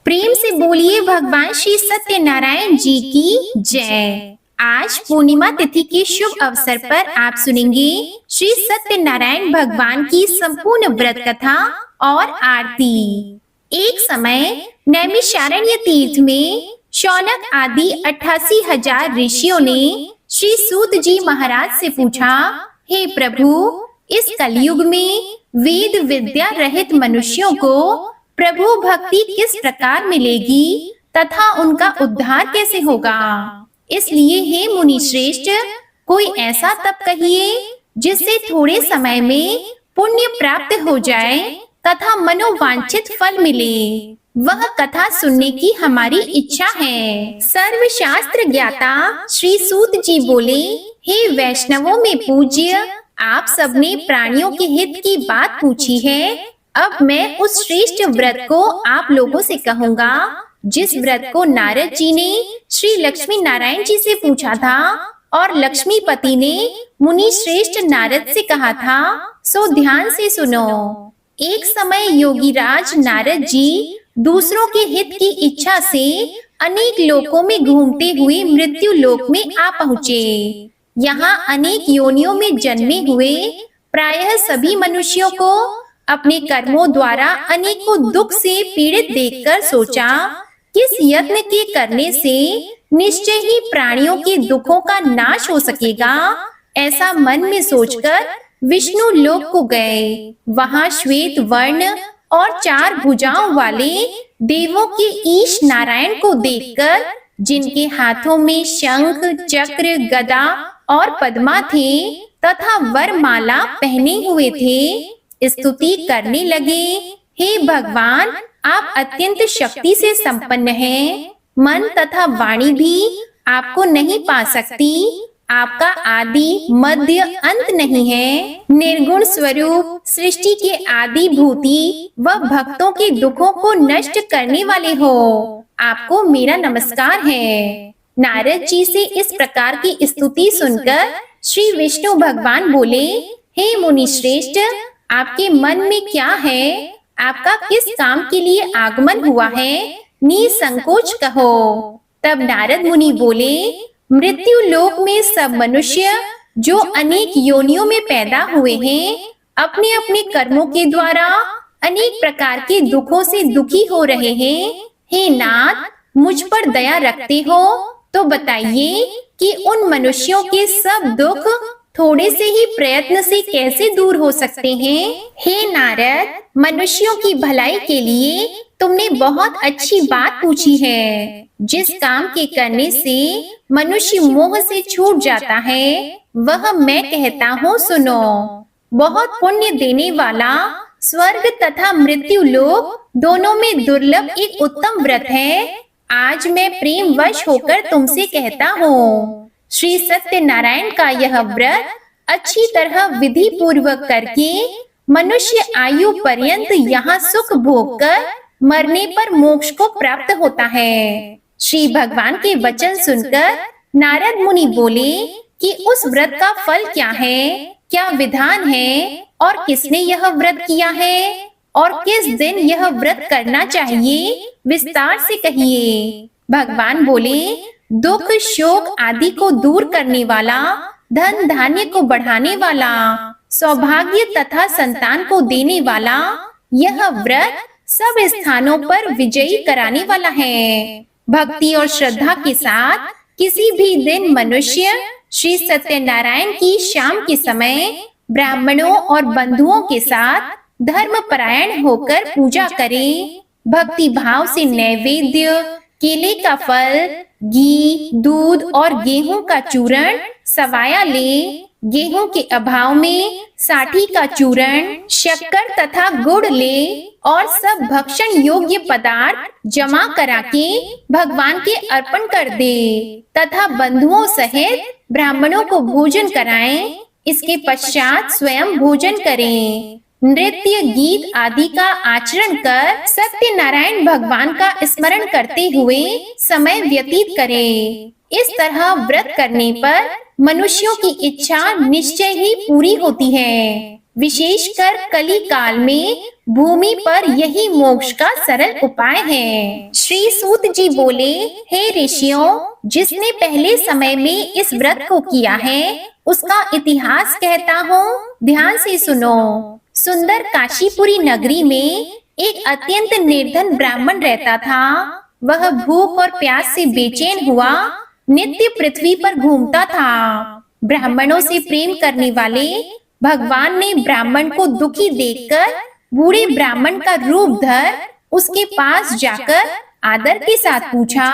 प्रेम से बोलिए भगवान श्री सत्यनारायण जी की जय। आज पूर्णिमा तिथि के शुभ अवसर पर आप सुनेंगे श्री सत्यनारायण भगवान की संपूर्ण व्रत कथा और आरती। एक समय नैमिषारण्य तीर्थ में शौनक आदि 88,000 ऋषियों ने श्री सूत जी महाराज से पूछा, हे प्रभु, इस कलयुग में वेद विद्या रहित मनुष्यों को प्रभु भक्ति किस प्रकार मिलेगी तथा उनका उद्धार कैसे होगा। इसलिए हे मुनि श्रेष्ठ, कोई ऐसा तप कहिए जिससे थोड़े समय में पुण्य प्राप्त हो जाए तथा मनोवांछित फल मिले। वह कथा सुनने की हमारी इच्छा है। सर्वशास्त्र ज्ञाता श्री सूत जी बोले, हे वैष्णवों में पूज्य, आप सबने प्राणियों के हित की बात पूछी है। अब मैं उस श्रेष्ठ व्रत को आप लोगों से कहूँगा जिस व्रत को नारद जी ने श्री लक्ष्मी नारायण जी से पूछा था और लक्ष्मीपति ने मुनि श्रेष्ठ नारद से कहा था, सो ध्यान से सुनो। एक समय योगीराज नारद जी दूसरों के हित की इच्छा से अनेक लोकों में घूमते हुए मृत्यु लोक में आ पहुँचे। यहाँ अनेक योनियों में जन्मे हुए प्रायः सभी मनुष्यों को अपने कर्मों द्वारा अनेकों दुख से पीड़ित देखकर सोचा, किस यत्न के करने से निश्चय ही प्राणियों के दुखों का नाश हो सकेगा। ऐसा मन में सोचकर विष्णु लोक को गए। वहां श्वेत वर्ण और 4 भुजाओं वाले देवों के ईश नारायण को देखकर, जिनके हाथों में शंख, चक्र, गदा और पद्मा थे तथा वरमाला पहने हुए थे, स्तुति करने लगे, हे भगवान, आप अत्यंत शक्ति से संपन्न हैं। मन तथा वाणी भी आपको नहीं पा सकती। आपका आदि मध्य अंत नहीं है। निर्गुण स्वरूप सृष्टि के आदि भूति व भक्तों के दुखों को नष्ट करने वाले हो। आपको मेरा नमस्कार है। नारद जी से इस प्रकार की स्तुति सुनकर श्री विष्णु भगवान बोले, हे मुनि श्रेष्ठ, आपके मन में क्या है? आपका किस काम के लिए आगमन हुआ है? निसंकोच कहो। तब नारद मुनि बोले, मृत्यु लोक में सब मनुष्य जो अनेक योनियों में पैदा हुए हैं, अपने अपने कर्मों के द्वारा अनेक प्रकार के दुखों से दुखी हो रहे हैं। हे नाथ, मुझ पर दया रखते हो तो बताइए कि उन मनुष्यों के सब दुख थोड़े से ही प्रयत्न से कैसे दूर हो सकते हैं। हे नारद, मनुष्यों की भलाई के लिए तुमने बहुत अच्छी बात पूछी है। जिस काम के करने से मनुष्य मोह से छूट जाता है, वह मैं कहता हूँ, सुनो। बहुत पुण्य देने वाला स्वर्ग तथा मृत्यु लोक दोनों में दुर्लभ एक उत्तम व्रत है। आज मैं प्रेम वश होकर तुमसे कहता हूँ, श्री सत्यनारायण का यह व्रत अच्छी तरह विधि पूर्वक करके मनुष्य आयु पर्यंत यहाँ सुख भोग कर मरने पर मोक्ष को प्राप्त होता है। श्री भगवान के वचन सुनकर नारद मुनि बोले कि उस व्रत का फल क्या है, क्या विधान है और किसने यह व्रत किया है और किस दिन यह व्रत करना चाहिए, विस्तार से कहिए। भगवान बोले, दुख शोक आदि को दूर करने वाला, धन धान्य को बढ़ाने वाला, सौभाग्य तथा संतान को देने वाला, यह व्रत सब स्थानों पर विजयी कराने वाला है। भक्ति और श्रद्धा के साथ किसी भी दिन मनुष्य श्री सत्यनारायण की शाम के समय ब्राह्मणों और बंधुओं के साथ धर्म परायण होकर पूजा करे। भक्ति भाव से नैवेद्य, केले का फल, घी, दूध और गेहूं का चूरण सवाया ले। गेहूं के अभाव में साठी का चूरण, शक्कर तथा गुड़ ले और सब भक्षण योग्य पदार्थ जमा करा के भगवान के अर्पण कर दे तथा बंधुओं सहित ब्राह्मणों को भोजन कराएं। इसके पश्चात स्वयं भोजन करें। नृत्य गीत आदि का आचरण कर सत्यनारायण भगवान का स्मरण करते हुए समय व्यतीत करें। इस तरह व्रत करने पर मनुष्यों की इच्छा निश्चय ही पूरी होती है। विशेषकर कली काल में भूमि पर यही मोक्ष का सरल उपाय है। श्री सूत जी बोले, हे ऋषियों, जिसने पहले समय में इस व्रत को किया है उसका इतिहास कहता हूँ, ध्यान से सुनो। सुंदर काशीपुरी नगरी में एक अत्यंत निर्धन ब्राह्मण रहता था। वह भूख और प्यास से बेचैन हुआ नित्य पृथ्वी पर घूमता था। ब्राह्मणों से प्रेम करने वाले भगवान ने ब्राह्मण को दुखी देखकर बूढ़े ब्राह्मण का रूप धर उसके पास जाकर आदर के साथ पूछा,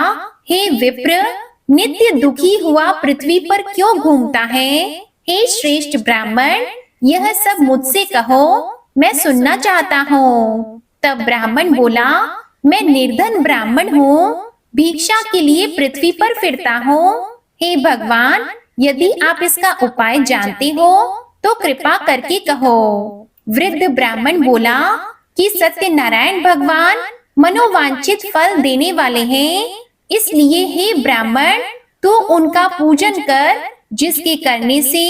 हे विप्र, नित्य दुखी हुआ पृथ्वी पर क्यों घूमता है? हे श्रेष्ठ ब्राह्मण, यह सब मुझसे कहो, मैं सुनना चाहता हूँ। तब ब्राह्मण बोला, मैं निर्धन ब्राह्मण हूँ, भिक्षा के लिए पृथ्वी पर फिरता हूँ। हे भगवान, यदि आप इसका उपाय जानते हो तो कृपा करके कहो। वृद्ध ब्राह्मण बोला कि सत्यनारायण भगवान मनोवांछित फल देने वाले हैं, इसलिए हे ब्राह्मण, तू उनका पूजन कर, जिसके करने से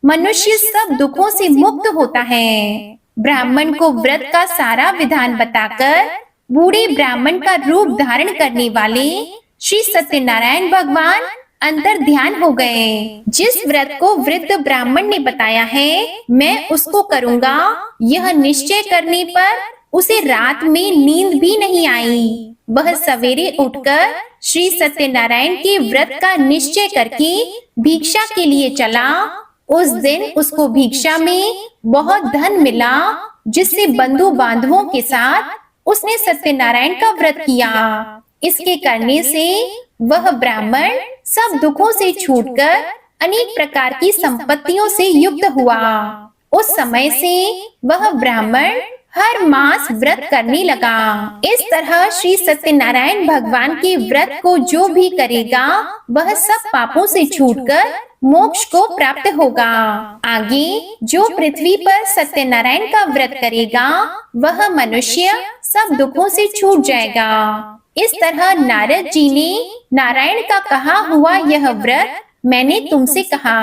मनुष्य सब दुखों से मुक्त होता है। ब्राह्मण को व्रत का सारा विधान बताकर बूढ़े ब्राह्मण का रूप धारण करने वाले श्री सत्यनारायण भगवान अंतर ध्यान हो गए। जिस व्रत को वृद्ध ब्राह्मण ने बताया है मैं उसको करूँगा, यह निश्चय करने पर उसे रात में नींद भी नहीं आई। वह सवेरे उठकर श्री सत्यनारायण के व्रत का निश्चय करके भिक्षा के लिए चला। उस दिन उसको भिक्षा में बहुत धन मिला, जिससे बंधु बांधवों के साथ उसने सत्यनारायण का व्रत किया। इसके करने से वह ब्राह्मण सब दुखों से छूटकर अनेक प्रकार की संपत्तियों से युक्त हुआ। उस समय से वह ब्राह्मण हर मास व्रत करने लगा। इस तरह श्री सत्यनारायण भगवान के व्रत को जो भी करेगा वह सब पापों से छूटकर मोक्ष को प्राप्त होगा। आगे जो पृथ्वी पर सत्यनारायण का व्रत करेगा वह मनुष्य सब दुखों से छूट जाएगा। इस तरह नारद जी ने नारायण का कहा हुआ यह व्रत मैंने तुमसे कहा।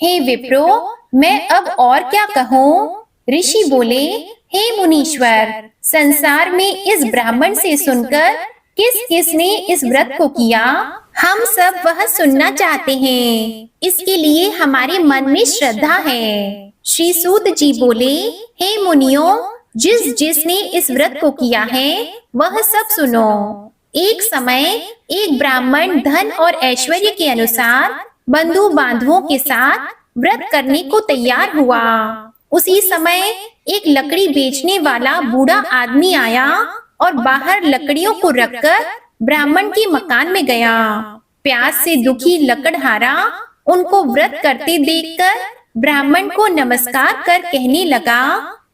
हे विप्रो, मैं अब और क्या कहूँ? ऋषि बोले, हे मुनीश्वर, संसार में इस ब्राह्मण से सुनकर किस किस ने इस व्रत को किया, हम सब वह सुनना चाहते हैं। इसके लिए हमारे मन में श्रद्धा है। श्री सूत जी बोले, हे मुनियों, जिस जिसने इस व्रत को किया है वह सब सुनो। एक समय एक ब्राह्मण धन और ऐश्वर्य के अनुसार बंधु बांधवों के साथ व्रत करने को तैयार हुआ। उसी समय एक लकड़ी बेचने वाला बूढ़ा आदमी आया और बाहर लकड़ियों को रखकर ब्राह्मण के मकान में गया। प्यास से दुखी लकड़हारा उनको व्रत करते देखकर ब्राह्मण को नमस्कार कर कहने लगा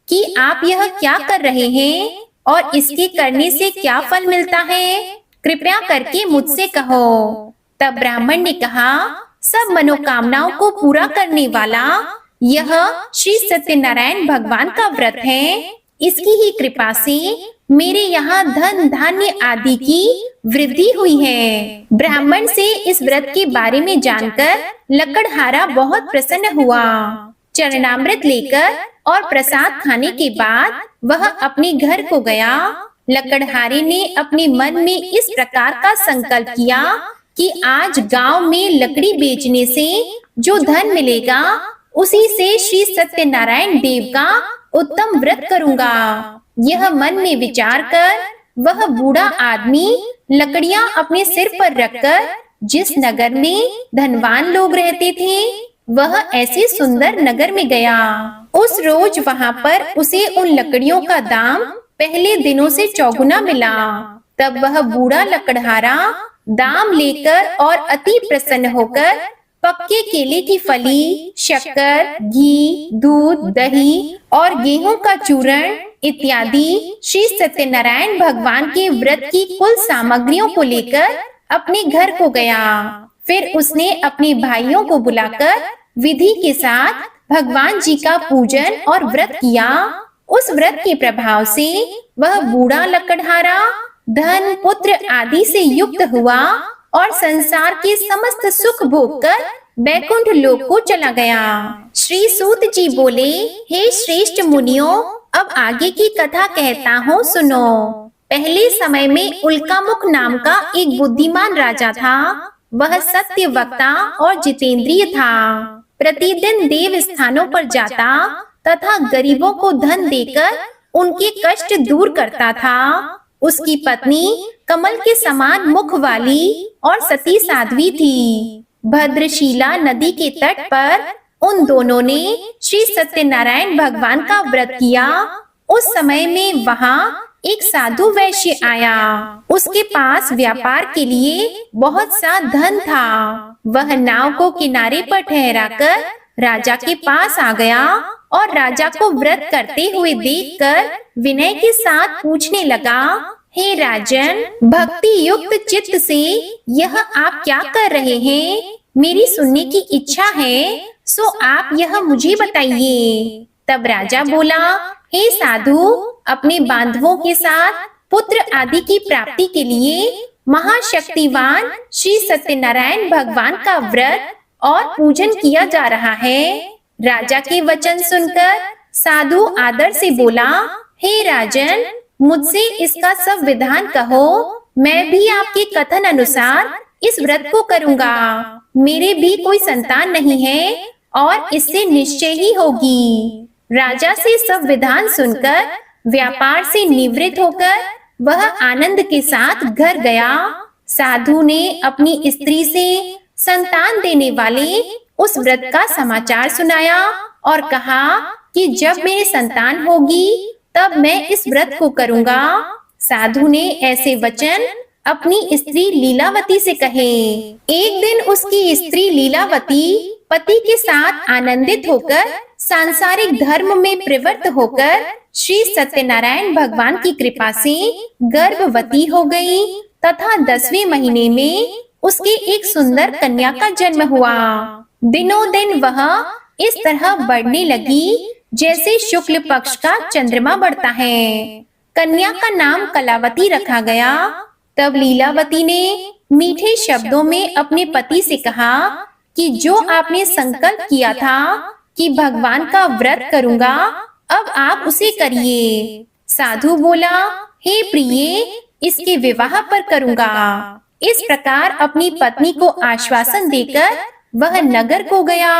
कि आप यह क्या कर रहे हैं और इसके करने से क्या फल मिलता है, कृपया करके मुझसे कहो। तब ब्राह्मण ने कहा, सब मनोकामनाओं को पूरा करने वाला यह श्री सत्यनारायण भगवान का व्रत है। इसकी ही कृपा से मेरे यहाँ धन धान्य आदि की वृद्धि हुई है। ब्राह्मण से इस व्रत के बारे में जानकर लकड़हारा बहुत प्रसन्न हुआ। चरणामृत लेकर और प्रसाद खाने के बाद वह अपने घर को गया। लकड़हारे ने अपने मन में इस प्रकार का संकल्प किया कि आज गांव में लकड़ी बेचने से जो धन मिलेगा उसी से श्री सत्यनारायण देव का उत्तम व्रत करूंगा। यह मन में विचार कर वह बूढ़ा आदमी लकड़ियां अपने सिर पर रखकर जिस नगर में धनवान लोग रहते थे वह ऐसे सुंदर नगर में गया। उस रोज वहां पर उसे उन लकड़ियों का दाम पहले दिनों से चौगुना मिला। तब वह बूढ़ा लकड़हारा दाम लेकर और अति प्रसन्न होकर पक्के केले की फली, शक्कर, घी, दूध, दही और गेहूं का चूर्ण इत्यादि श्री सत्यनारायण भगवान के व्रत की कुल सामग्रियों को लेकर अपने घर को गया। फिर उसने अपने भाइयों को बुलाकर विधि के साथ भगवान जी का पूजन और व्रत किया। उस व्रत के प्रभाव से वह बूढ़ा लकड़हारा धन, पुत्र आदि से युक्त हुआ और संसार के समस्त सुख भोग कर बैकुंठ लोक को चला गया। श्री सूत जी बोले, हे श्रेष्ठ मुनियों, अब आगे की कथा कहता हूँ, सुनो। पहले समय में उल्कामुख नाम का एक बुद्धिमान राजा था। वह सत्य वक्ता और जितेंद्रिय था। प्रतिदिन देव स्थानों पर जाता तथा गरीबों को धन देकर उनके कष्ट दूर करता था। उसकी पत्नी कमल के समान मुख वाली और सती साध्वी थी। भद्रशीला नदी के तट पर उन दोनों ने श्री सत्यनारायण भगवान का व्रत किया। उस समय में वहाँ एक साधु वैश्य आया। उसके पास व्यापार के लिए बहुत सा धन था। वह नाव को किनारे पर ठहराकर राजा के पास आ गया और राजा को व्रत करते हुए देखकर विनय के साथ पूछने लगा, हे राजन, भक्ति युक्त चित्त से यह आप क्या कर रहे हैं? मेरी सुनने की इच्छा है, सो आप यह मुझे बताइए। तब राजा बोला, हे साधु, अपने बांधवों के साथ पुत्र आदि की प्राप्ति के लिए महाशक्तिवान श्री सत्यनारायण भगवान का व्रत और पूजन किया जा रहा है। राजा के वचन सुनकर साधु आदर से बोला, हे राजन, मुझसे इसका सब विधान कहो। मैं भी आपके कथन अनुसार इस व्रत को करूंगा। मेरे भी कोई संतान नहीं है और इससे निश्चय ही होगी। राजा से सब विधान सुनकर व्यापार से निवृत्त होकर वह आनंद के साथ घर गया। साधु ने अपनी स्त्री से संतान देने वाले उस व्रत का समाचार सुनाया और कहा कि जब मेरे संतान होगी तब मैं इस व्रत को करूंगा। साधु ने ऐसे वचन अपनी स्त्री लीलावती से कहे। एक दिन उसकी स्त्री लीलावती पति के साथ आनंदित होकर सांसारिक धर्म में प्रवृत्त होकर श्री सत्यनारायण भगवान की कृपा से गर्भवती हो गई तथा 10वें महीने में उसके एक सुंदर कन्या का जन्म हुआ। दिनों दिन वह इस तरह बढ़ने लगी जैसे शुक्ल पक्ष का चंद्रमा बढ़ता है। कन्या का नाम कलावती रखा गया। तब लीलावती ने मीठे शब्दों में अपने पति से कहा कि जो आपने संकल्प किया था कि भगवान का व्रत करूंगा, अब आप उसे करिए। साधु बोला, हे प्रिय, इसके विवाह पर करूंगा। इस प्रकार अपनी पत्नी को आश्वासन देकर वह नगर को गया।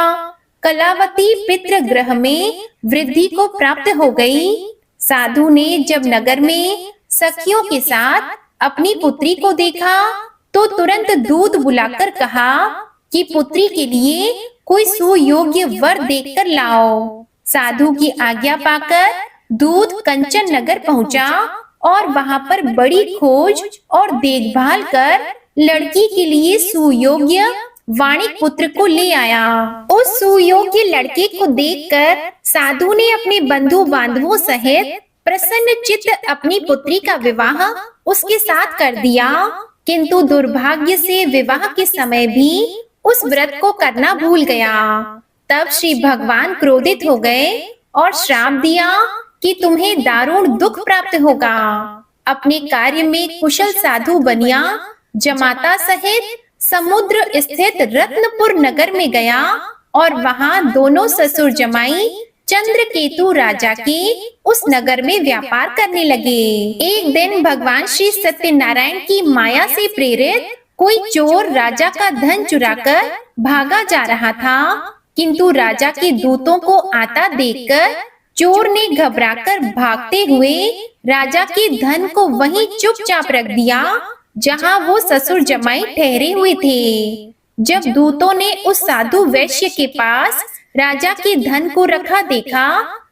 कलावती पितृगृह में वृद्धि को प्राप्त हो गई। साधु ने जब नगर में सखियों के साथ अपनी पुत्री को देखा तो तुरंत दूत बुलाकर कहा कि पुत्री के लिए कोई सुयोग्य वर देखकर लाओ। साधु की आज्ञा पाकर दूत कंचन नगर पहुंचा और वहां पर बड़ी खोज और देखभाल कर लड़की के लिए सुयोग्य वाणिक पुत्र को ले आया। उस सुयोग्य लड़के को देखकर साधु ने अपने बंधु बांधवों सहित प्रसन्न चित्त अपनी पुत्री का विवाह उसके साथ कर दिया। किंतु दुर्भाग्य से विवाह के समय भी उस व्रत को करना भूल गया। तब श्री भगवान क्रोधित हो गए और श्राप दिया कि तुम्हें दारुण दुख प्राप्त होगा। अपने कार्य में कुशल साधु बनिया जमाता सहित समुद्र स्थित रत्नपुर नगर में गया और वहां दोनों ससुर जमाई चंद्रकेतु राजा के उस नगर में व्यापार करने लगे। एक दिन भगवान श्री सत्यनारायण की माया से प्रेरित कोई चोर राजा का धन चुराकर भागा जा रहा था, किंतु राजा के दूतों को आता देखकर चोर ने घबराकर भागते हुए राजा के धन को वहीं चुपचाप रख दिया जहां वो ससुर जमाई ठहरे हुए थे। जब दूतों ने उस साधु वैश्य के पास राजा के धन को रखा देखा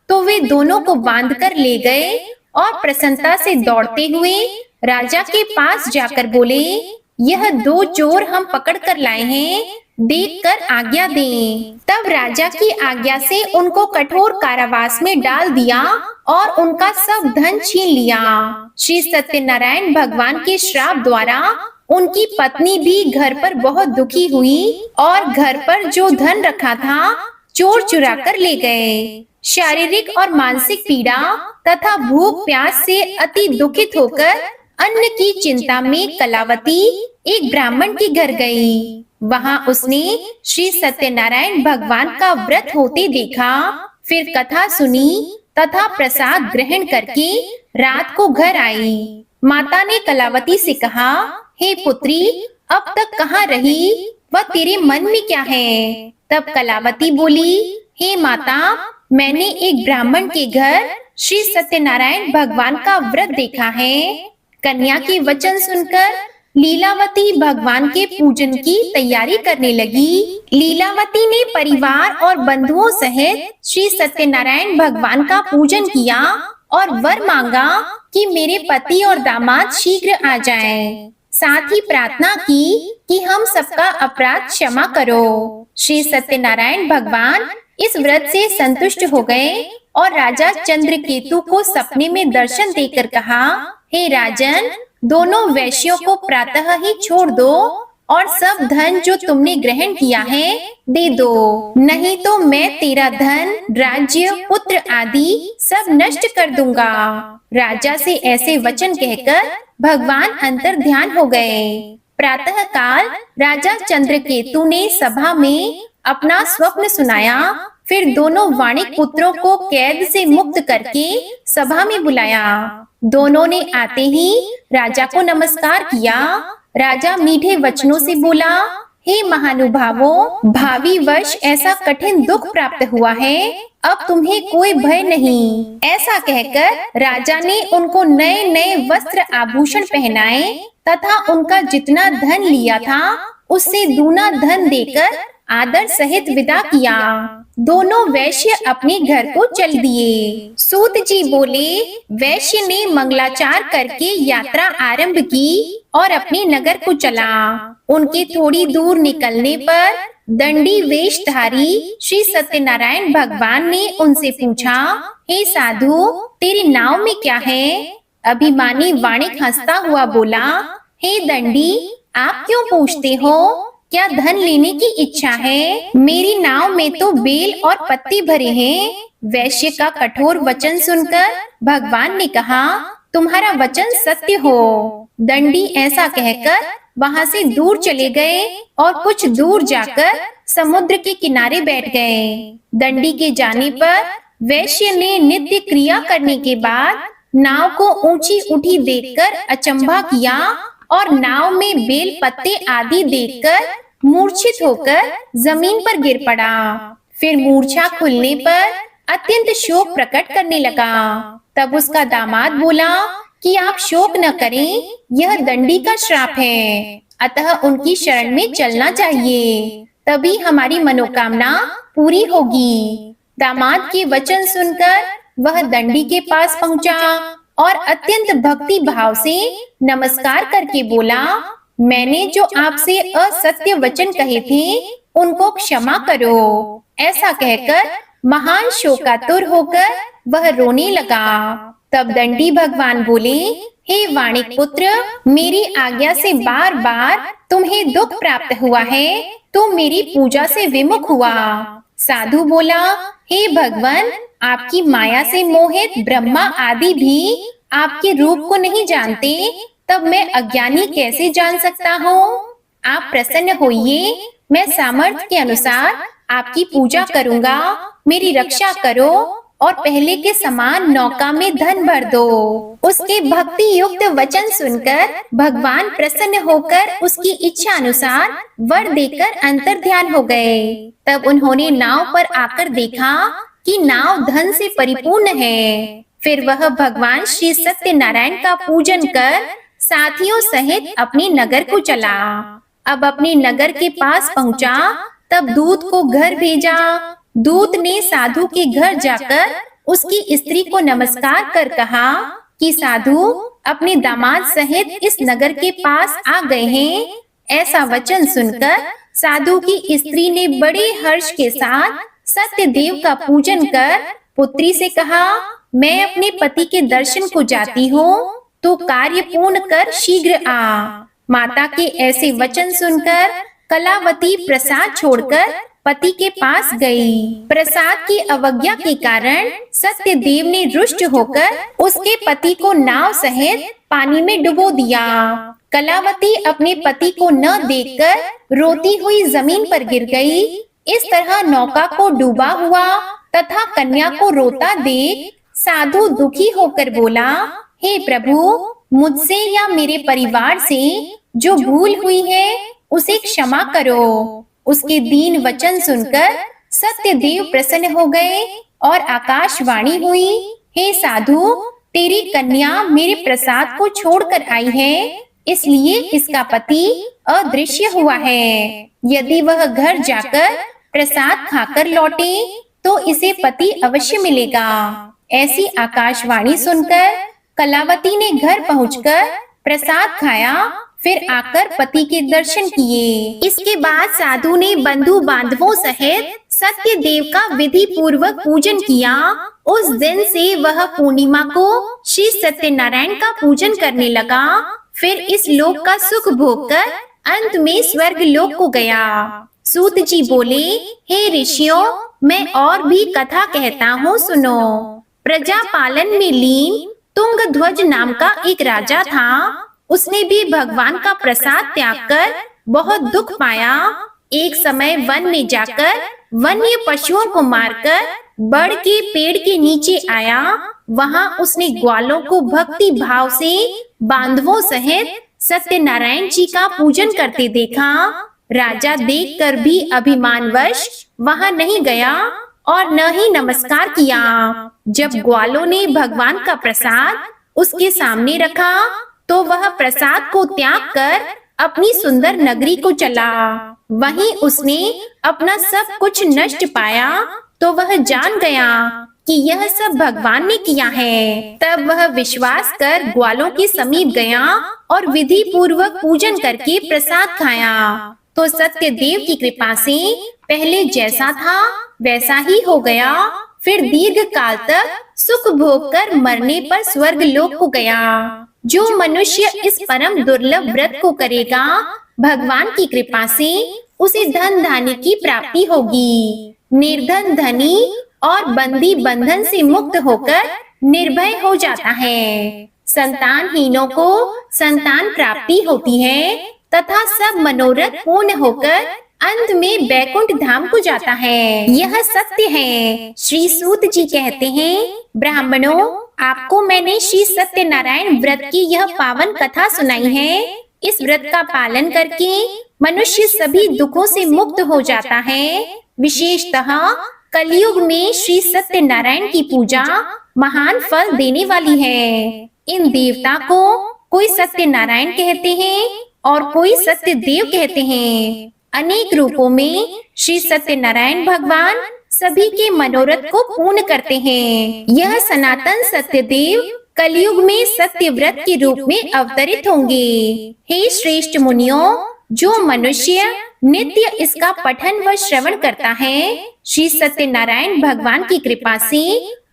तो वे दोनों को बांधकर ले गए और प्रसन्नता से दौड़ते हुए राजा के पास जाकर बोले, यह 2 चोर हम पकड़ कर लाए हैं, देखकर आज्ञा दें। तब राजा की आज्ञा से उनको कठोर कारावास में डाल दिया और उनका सब धन छीन लिया। श्री सत्यनारायण भगवान के श्राप द्वारा उनकी पत्नी भी घर पर बहुत दुखी हुई और घर पर जो धन रखा था चोर चुरा कर ले गए। शारीरिक और मानसिक पीड़ा तथा भूख प्यास से अति दुखित होकर अन्न की चिंता में कलावती एक ब्राह्मण के घर गई। वहां उसने श्री सत्यनारायण भगवान का व्रत होते देखा। फिर कथा सुनी तथा प्रसाद ग्रहण करके रात को घर आई। माता ने कलावती से कहा, हे पुत्री, अब तक कहाँ रही व तेरे मन में क्या है? तब कलावती बोली, हे माता, मैंने एक ब्राह्मण के घर श्री सत्यनारायण भगवान का व्रत देखा है। कन्या के वचन सुनकर लीलावती भगवान के पूजन की तैयारी करने लगी। लीलावती ने परिवार और बंधुओं सहित श्री सत्यनारायण भगवान का पूजन किया और वर मांगा कि मेरे पति और दामाद शीघ्र आ जाएं। साथ ही प्रार्थना की कि हम सबका अपराध क्षमा करो। श्री सत्यनारायण भगवान इस व्रत से संतुष्ट हो गए और राजा चंद्रकेतु को सपने में दर्शन देकर कहा, हे राजन, दोनों वैश्यों को प्रातः ही छोड़ दो और सब धन जो तुमने ग्रहण किया है दे दो, नहीं तो मैं तेरा धन, राज्य, पुत्र आदि सब नष्ट कर दूंगा। राजा से ऐसे वचन कहकर भगवान अंतर ध्यान हो गए। प्रातः काल राजा चंद्रकेतु ने सभा में अपना स्वप्न सुनाया। फिर दोनों वाणिक पुत्रों को कैद से मुक्त करके सभा में बुलाया। दोनों ने आते ही राजा को नमस्कार किया। राजा मीठे वचनों से बोला, हे महानुभावों, भावी वर्ष ऐसा कठिन दुख प्राप्त हुआ है, अब तुम्हें कोई भय नहीं। ऐसा कहकर राजा ने उनको नए नए वस्त्र आभूषण पहनाए तथा उनका जितना धन लिया था उससे दूना धन देकर आदर सहित विदा किया। दोनों वैश्य अपने घर को चल दिए। सूत जी बोले, वैश्य ने मंगलाचार करके यात्रा आरंभ की और अपने नगर को चला। उनके थोड़ी दूर निकलने पर दंडी वेशधारी श्री सत्यनारायण भगवान ने उनसे पूछा, हे साधु, तेरी नाव में क्या है? अभिमानी वाणिक हंसता हुआ बोला, हे दंडी, आप क्यों पूछते हो? क्या धन लेने की इच्छा है? मेरी नाव में तो बेल और पत्ते भरे हैं। वैश्य का कठोर वचन सुनकर भगवान ने कहा, तुम्हारा वचन सत्य हो। दंडी ऐसा कहकर वहां से दूर चले गए और कुछ दूर जाकर समुद्र के किनारे बैठ गए। दंडी के जाने पर वैश्य ने नित्य क्रिया करने के बाद नाव को ऊंची उठी देखकर अचंभा किया और नाव में बेल पत्ते आदि देखकर मूर्छित होकर जमीन पर गिर पड़ा। फिर मूर्छा खुलने पर अत्यंत शोक प्रकट करने लगा। तब उसका दामाद बोला कि आप शोक न करें, यह दंडी का श्राप है, अतः उनकी शरण में चलना चाहिए, तभी हमारी मनोकामना पूरी होगी। दामाद के वचन सुनकर वह दंडी के पास पहुंचा और अत्यंत भक्ति भाव से नमस्कार करके बोला, मैंने जो आपसे असत्य वचन कहे थे उनको क्षमा करो। ऐसा कहकर महान शोकातुर होकर वह रोने लगा। तब दंडी भगवान बोले, हे वाणिक पुत्र, मेरी आज्ञा से बार बार तुम्हें दुख प्राप्त हुआ है, तो मेरी पूजा से विमुख हुआ। साधु बोला, हे भगवान, आपकी माया से मोहित ब्रह्मा आदि भी आपके रूप को नहीं जानते, तब मैं अज्ञानी कैसे जान सकता हूँ? आप प्रसन्न होइए, मैं सामर्थ्य के अनुसार आपकी पूजा करूँगा। मेरी रक्षा करो और पहले के समान नौका में धन भर दो। उसके भक्ति युक्त वचन सुनकर भगवान प्रसन्न होकर उसकी इच्छा अनुसार वर देकर अंतर ध्यान हो गए। तब उन्होंने नाव पर आकर देखा कि नाव धन से परिपूर्ण है। फिर वह भगवान श्री सत्यनारायण का पूजन कर साथियों सहित अपने नगर को चला। अब अपने नगर के पास पहुंचा, तब दूत को घर भेजा। दूत ने साधु के घर जाकर उसकी स्त्री को नमस्कार कर कहा कि साधु अपने दामाद सहित इस नगर के पास आ गए हैं। ऐसा वचन सुनकर साधु की स्त्री ने बड़े हर्ष के साथ सत्य देव का पूजन कर पुत्री से कहा, मैं अपने पति के दर्शन को जाती हूँ, तो कार्य पूर्ण कर शीघ्र आ। माता के ऐसे वचन सुनकर कलावती प्रसाद छोड़कर पति के पास गई। प्रसाद की अवज्ञा के कारण सत्य देव ने रुष्ट होकर उसके पति को नाव सहित पानी में डुबो दिया। कलावती अपने पति को न देखकर रोती हुई जमीन पर गिर गई। इस तरह नौका को डूबा हुआ तथा कन्या को रोता देख साधु दुखी होकर बोला, हे प्रभु, मुझसे या मेरे परिवार से जो भूल हुई है उसे क्षमा करो। उसके दीन वचन सुनकर सत्यदेव प्रसन्न हो गए और आकाशवाणी हुई, हे साधु, तेरी कन्या मेरे प्रसाद को छोड़कर आई है, इसलिए इसका पति अदृश्य हुआ है। यदि वह घर जाकर प्रसाद खाकर लौटे तो इसे पति अवश्य मिलेगा। ऐसी आकाशवाणी सुनकर कलावती ने घर पहुंचकर प्रसाद खाया, फिर आकर पति के दर्शन किए। इसके बाद साधु ने बंधु बांधवों सहित सत्यदेव का विधि पूर्वक पूजन किया। उस दिन से वह पूर्णिमा को श्री सत्यनारायण का पूजन करने लगा। फिर इस लोक का सुख भोगकर अंत में स्वर्ग लोक को गया। सूत जी बोले, हे ऋषियों, मैं और भी कथा कहता हूँ, सुनो। प्रजा पालन में लीन तुंगध्वज नाम का एक राजा था। उसने भी भगवान का प्रसाद त्याग कर बहुत दुख पाया। एक समय वन में जाकर वन्य पशुओं को मारकर बड़ के पेड़ के नीचे आया। वहां उसने ग्वालों को भक्ति भाव से बांधवों सहित सत्यनारायण जी का पूजन करते देखा। राजा देखकर भी अभिमानवश वहां नहीं गया और न ही नमस्कार किया। जब ग्वालों ने भगवान का प्रसाद उसके सामने रखा तो वह प्रसाद को त्याग कर अपनी सुंदर नगरी को चला। वहीं उसने अपना सब कुछ नष्ट पाया तो वह जान गया कि यह सब भगवान ने किया है। तब वह विश्वास कर ग्वालों के समीप गया और विधि पूर्वक पूजन करके प्रसाद खाया। तो सत्यदेव की कृपा से पहले जैसा था वैसा ही हो गया। फिर दीर्घ काल तक सुख भोग कर मरने पर स्वर्ग लोक को गया। जो मनुष्य इस परम दुर्लभ व्रत को करेगा, भगवान की कृपा से उसे धन धान्य की प्राप्ति होगी। निर्धन धनी और बंदी बंधन से मुक्त होकर निर्भय हो जाता है। संतानहीनों को संतान प्राप्ति होती है तथा सब मनोरथ पूर्ण होकर अंत में बैकुंठ धाम को जाता है। यह सत्य है। श्री सूत जी कहते हैं, ब्राह्मणों, आपको मैंने श्री सत्यनारायण व्रत की यह पावन कथा सुनाई है। इस व्रत का पालन करके मनुष्य सभी दुखों से मुक्त हो जाता है। विशेषतः कलयुग में श्री सत्यनारायण की पूजा महान फल देने वाली है। इन देवता को कोई सत्यनारायण कहते हैं और कोई सत्यदेव कहते हैं। अनेक रूपों में श्री सत्यनारायण भगवान सभी के मनोरथ को पूर्ण करते हैं। यह सनातन सत्यदेव कलयुग में सत्य व्रत के रूप में अवतरित होंगे। हे श्रेष्ठ मुनियों, जो मनुष्य नित्य इसका पठन व श्रवण करता है, श्री सत्यनारायण भगवान की कृपा से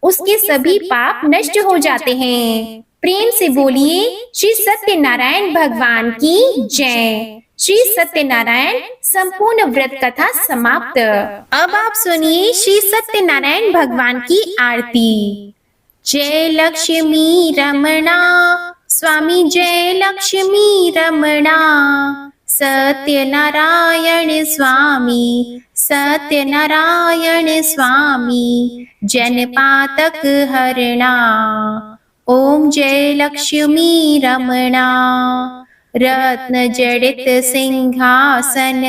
उसके सभी पाप नष्ट हो जाते हैं। प्रेम से बोलिए, श्री सत्यनारायण भगवान की जय। श्री सत्यनारायण संपूर्ण व्रत कथा समाप्त। अब आप सुनिए श्री सत्यनारायण भगवान की आरती। जय लक्ष्मी रमणा स्वामी, जय लक्ष्मी रमणा। सत्यनारायण स्वामी, सत्यनारायण स्वामी, जनपातक हरणा। ओम जय लक्ष्मी रमणा। रत्न जड़ित सिंहासन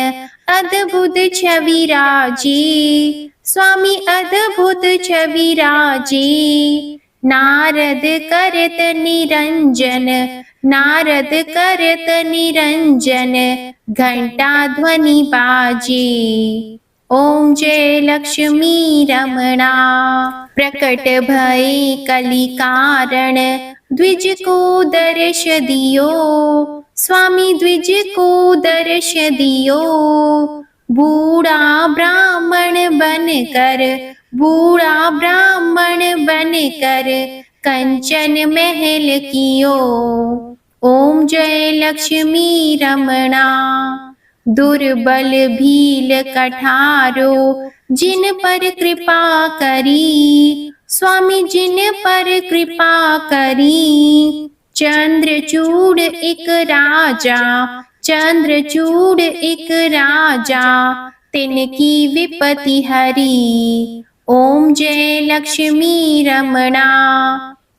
अद्भुत छवि राजी, स्वामी अद्भुत छवि राजी। नारद करत निरंजन, नारद करत निरंजन, घंटा ध्वनि बाजे। ओम जय लक्ष्मी रमणा। प्रकट भय कलि कारण, द्विज को दर्श दियो, स्वामी द्विज को दर्श दियो। बूढ़ा ब्राह्मण बनकर, बूढ़ा ब्राह्मण बनकर, कंचन महल कियो। ओम जय लक्ष्मी रमणा। दुर्बल भील कठारो, जिन पर कृपा करी, स्वामी जिन पर कृपा करी। चंद्रचूड़ एक राजा, चंद्रचूड़ एक राजा, तिनकी विपत्ति हरी। ओम जय लक्ष्मी रमणा।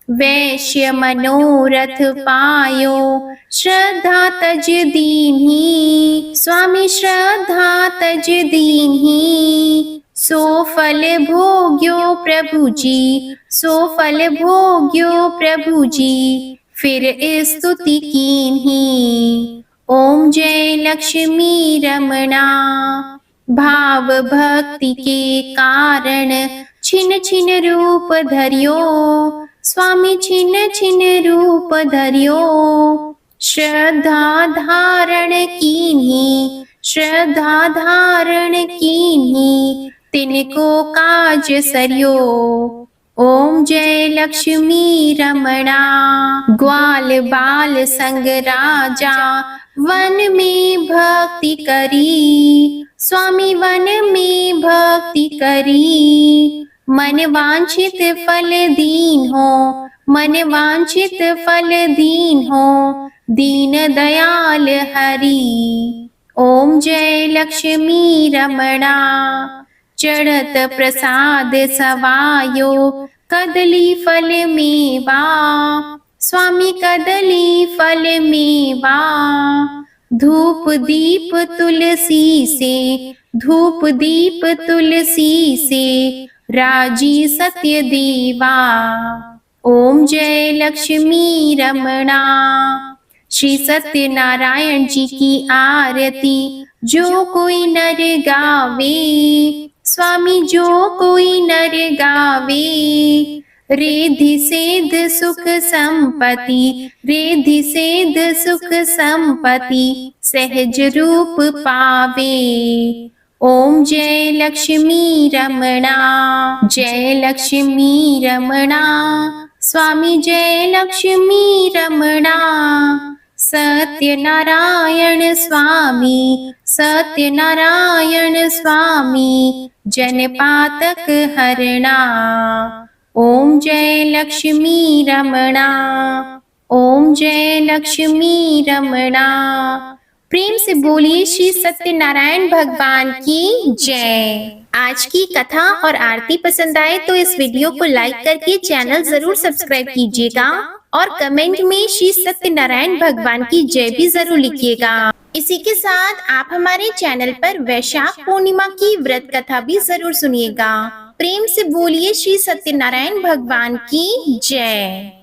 वैश्य मनोरथ पायो, श्रद्धा तज दीन्ही। स्वामी श्रद्धा तज दीन्ही। सो फल भोग्यो प्रभु जी, सो फल भोग्यो प्रभु जी, फिर स्तुति कीन्ही। ओम जय लक्ष्मी रमणा। भाव भक्ति के कारण छिन छिन रूप धरियो, स्वामी छिन छिन रूप धरियो। श्रद्धा धारण कीन्ही, श्रद्धा धारण कीन्ही, तिनको काज सरियो। ओम जय लक्ष्मी रमणा। ग्वाल बाल संग राजा, वन में भक्ति करी। स्वामी वन में भक्ति करी। मन वांछित फल दीन हो, मन वांछित फल दीन हो, दीन दयाल हरि। ओम जय लक्ष्मी रमणा। चढ़त प्रसाद सवायो, कदली फल मेवा। स्वामी कदली फल मेवा। धूप दीप तुलसी से, धूप दीप तुलसी से, राजी सत्य देवा। ओम जय लक्ष्मी रमणा। श्री सत्यनारायण जी की आरती जो कोई नर गावे, स्वामी जो कोई नर गावे, रिद्धि सिद्ध सुख संपत्ति, रिद्धि सिद्ध सुख संपत्ति, सहज रूप पावे। ओम जय लक्ष्मी रमणा। जय लक्ष्मी रमणा। स्वामी जय लक्ष्मी रमणा। सत्यनारायण स्वामी, सत्यनारायण स्वामी, जनपातक हरणा। ओम जय लक्ष्मी रमणा। ओम जय लक्ष्मी रमणा। प्रेम से बोलिए श्री सत्यनारायण भगवान की जय। आज की कथा और आरती पसंद आए तो इस वीडियो को लाइक करके चैनल जरूर सब्सक्राइब कीजिएगा और कमेंट में श्री सत्यनारायण भगवान की जय भी जरूर लिखिएगा। इसी के साथ आप हमारे चैनल पर वैशाख पूर्णिमा की व्रत कथा भी जरूर सुनिएगा। प्रेम से बोलिए श्री सत्यनारायण भगवान की जय।